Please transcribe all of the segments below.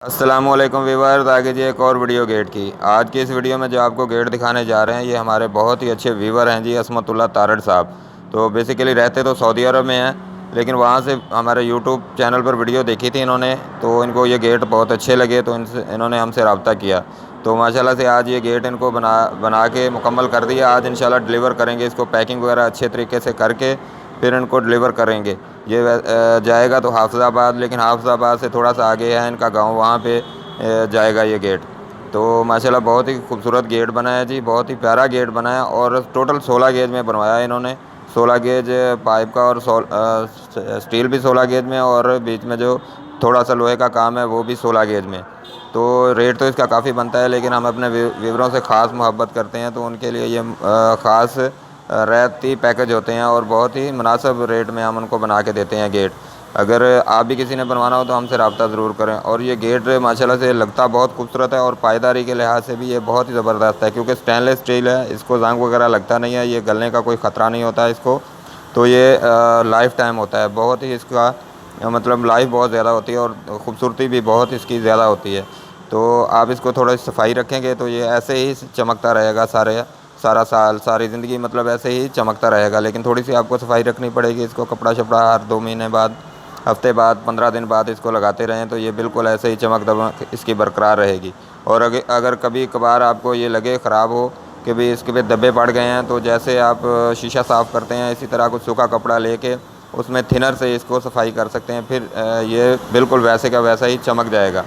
अस्सलामुअलैकुम व्यूअर्स, आगे जी एक और वीडियो गेट की। आज की इस वीडियो में जो आपको गेट दिखाने जा रहे हैं ये हमारे बहुत ही अच्छे व्यूअर हैं जी, असमतुल्लाह तारड़ साहब। तो बेसिकली रहते तो सऊदी अरब में हैं, लेकिन वहाँ से हमारे यूट्यूब चैनल पर वीडियो देखी थी इन्होंने, तो इनको ये गेट बहुत अच्छे लगे, तो इन्होंने हमसे रब्ता किया। तो माशाल्लाह से आज ये गेट इनको बना बना के मुकम्मल कर दिया। आज इंशाल्लाह डिलीवर करेंगे इसको, पैकिंग वगैरह अच्छे तरीके से करके फिर इनको डिलीवर करेंगे। ये जाएगा तो हाफिज़ाबाद, लेकिन हाफिज़ाबाद से थोड़ा सा आगे है इनका गांव, वहाँ पे जाएगा ये गेट। तो माशाल्लाह बहुत ही खूबसूरत गेट बना है जी, बहुत ही प्यारा गेट बना है। और टोटल 16 गेज में बनवाया है इन्होंने। 16 गेज पाइप का और स्टील भी 16 गेज में, और बीच में जो थोड़ा सा लोहे का काम है वो भी 16 गेज में। तो रेट तो इसका काफ़ी बनता है, लेकिन हम अपने व्यूअरों से ख़ास मोहब्बत करते हैं, तो उनके लिए ये ख़ास रियायती पैकेज होते हैं और बहुत ही मुनासिब रेट में हम उनको बना के देते हैं गेट। अगर आप भी किसी ने बनवाना हो तो हमसे रब्ता ज़रूर करें। और ये गेट माशाल्लाह से लगता बहुत खूबसूरत है, और पायदारी के लिहाज से भी ये बहुत ही ज़बरदस्त है, क्योंकि स्टेनलेस स्टील है, इसको जंग वगैरह लगता नहीं है, ये गलने का कोई ख़तरा नहीं होता है इसको। तो ये लाइफ टाइम होता है, बहुत ही इसका मतलब लाइफ बहुत ज़्यादा होती है, और ख़ूबसूरती भी बहुत इसकी ज़्यादा होती है। तो आप इसको थोड़ा सफाई रखेंगे तो ये ऐसे ही चमकता रहेगा सारा साल, सारी ज़िंदगी, मतलब ऐसे ही चमकता रहेगा। लेकिन थोड़ी सी आपको सफाई रखनी पड़ेगी, इसको कपड़ा शपड़ा हर 2 महीने बाद, हफ्ते बाद, 15 दिन बाद इसको लगाते रहें, तो ये बिल्कुल ऐसे ही चमक दमक इसकी बरकरार रहेगी। और अगर कभी कभार आपको ये लगे ख़राब हो कि भाई इसके पे धब्बे पड़ गए हैं, तो जैसे आप शीशा साफ़ करते हैं इसी तरह कुछ सूखा कपड़ा लेके उसमें थिनर से इसको सफाई कर सकते हैं, फिर ये बिल्कुल वैसे का वैसा ही चमक जाएगा।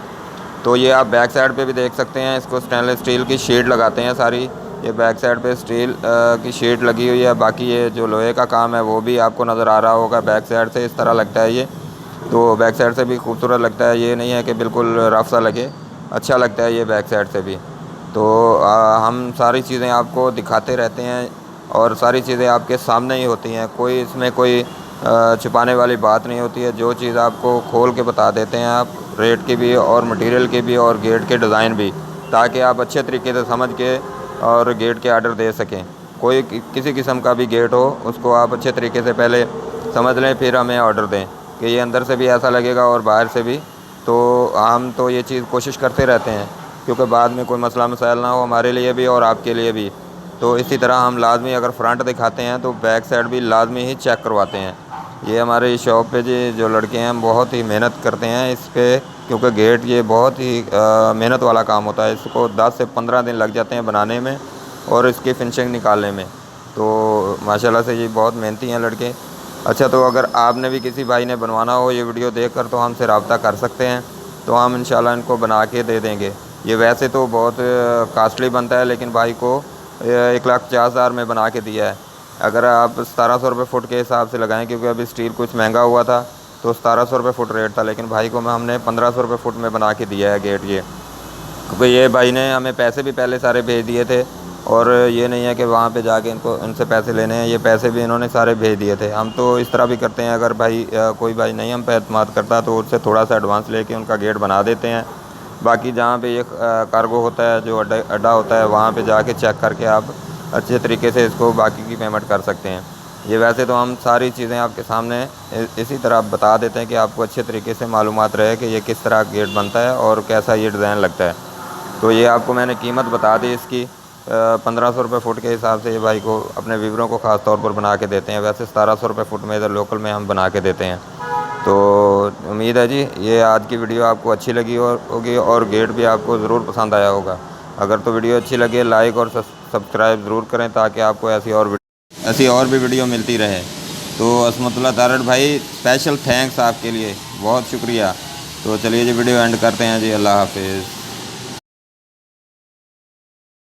तो ये आप बैक साइड पे भी देख सकते हैं, इसको स्टेनलेस स्टील की शीट लगाते हैं सारी। ये बैक साइड पे स्टील की शीट लगी हुई है, बाकी ये जो लोहे का काम है वो भी आपको नज़र आ रहा होगा। बैक साइड से इस तरह लगता है ये, तो बैक साइड से भी खूबसूरत लगता है, ये नहीं है कि बिल्कुल रफ सा लगे, अच्छा लगता है ये बैक साइड से भी। तो हम सारी चीज़ें आपको दिखाते रहते हैं, और सारी चीज़ें आपके सामने ही होती हैं, कोई इसमें कोई छुपाने वाली बात नहीं होती है। जो चीज़ आपको खोल के बता देते हैं, आप रेट की भी और मटेरियल की भी और गेट के डिज़ाइन भी, ताकि आप अच्छे तरीके से समझ के और गेट के आर्डर दे सकें। कोई किसी किस्म का भी गेट हो उसको आप अच्छे तरीके से पहले समझ लें, फिर हमें ऑर्डर दें कि ये अंदर से भी ऐसा लगेगा और बाहर से भी। तो हम तो ये चीज़ कोशिश करते रहते हैं, क्योंकि बाद में कोई मसला मसाइल ना हो हमारे लिए भी और आपके लिए भी। तो इसी तरह हम लाजमी अगर फ्रंट दिखाते हैं तो बैक साइड भी लाजमी ही चेक करवाते हैं। ये हमारे शॉप पे जी जो लड़के हैं बहुत ही मेहनत करते हैं इस पे, क्योंकि गेट ये बहुत ही मेहनत वाला काम होता है। इसको 10 से 15 दिन लग जाते हैं बनाने में और इसकी फिनिशिंग निकालने में। तो माशाल्लाह से ये बहुत मेहनती हैं लड़के। अच्छा, तो अगर आपने भी किसी भाई ने बनवाना हो ये वीडियो देखकर, तो हमसे रब्ता कर सकते हैं, तो हम इंशाल्लाह इनको बना के दे देंगे। ये वैसे तो बहुत कास्टली बनता है, लेकिन भाई को 1,50,000 में बना के दिया है। अगर आप 1700 रुपये फ़ुट के हिसाब से लगाएं, क्योंकि अभी स्टील कुछ महंगा हुआ था, तो 1700 रुपये फ़ुट रेट था, लेकिन भाई को हमने 1500 रुपये फ़ुट में बना के दिया है गेट ये। क्योंकि ये भाई ने हमें पैसे भी पहले सारे भेज दिए थे, और ये नहीं है कि वहाँ पे जाके इनसे पैसे लेने हैं, ये पैसे भी इन्होंने सारे भेज दिए थे। हम तो इस तरह भी करते हैं, अगर भाई कोई भाई नहीं हम पे एतमाद करता तो उससे थोड़ा सा एडवांस लेके उनका गेट बना देते हैं। बाकी जहाँ पे ये कार्गो होता है, जो अड्डा होता है, वहाँ पे जाके चेक करके आप अच्छे तरीके से इसको बाकी की पेमेंट कर सकते हैं। ये वैसे तो हम सारी चीज़ें आपके सामने इसी तरह बता देते हैं कि आपको अच्छे तरीके से मालूमात रहे कि ये किस तरह गेट बनता है और कैसा ये डिज़ाइन लगता है। तो ये आपको मैंने कीमत बता दी इसकी, 1500 रुपये फ़ुट के हिसाब से ये भाई को अपने व्यूअरों को ख़ास तौर पर बना के देते हैं। वैसे 1700 रुपये फ़ुट में इधर लोकल में हम बना के देते हैं। तो उम्मीद है जी ये आज की वीडियो आपको अच्छी लगी होगी, और गेट भी आपको ज़रूर पसंद आया होगा। अगर तो वीडियो अच्छी लगे लाइक और सब्सक्राइब ज़रूर करें, ताकि आपको ऐसी और भी वीडियो मिलती रहे। तो असमतुल्लाह तारड़ भाई, स्पेशल थैंक्स आपके लिए, बहुत शुक्रिया। तो चलिए जी वीडियो एंड करते हैं जी, अल्लाह हाफिज़।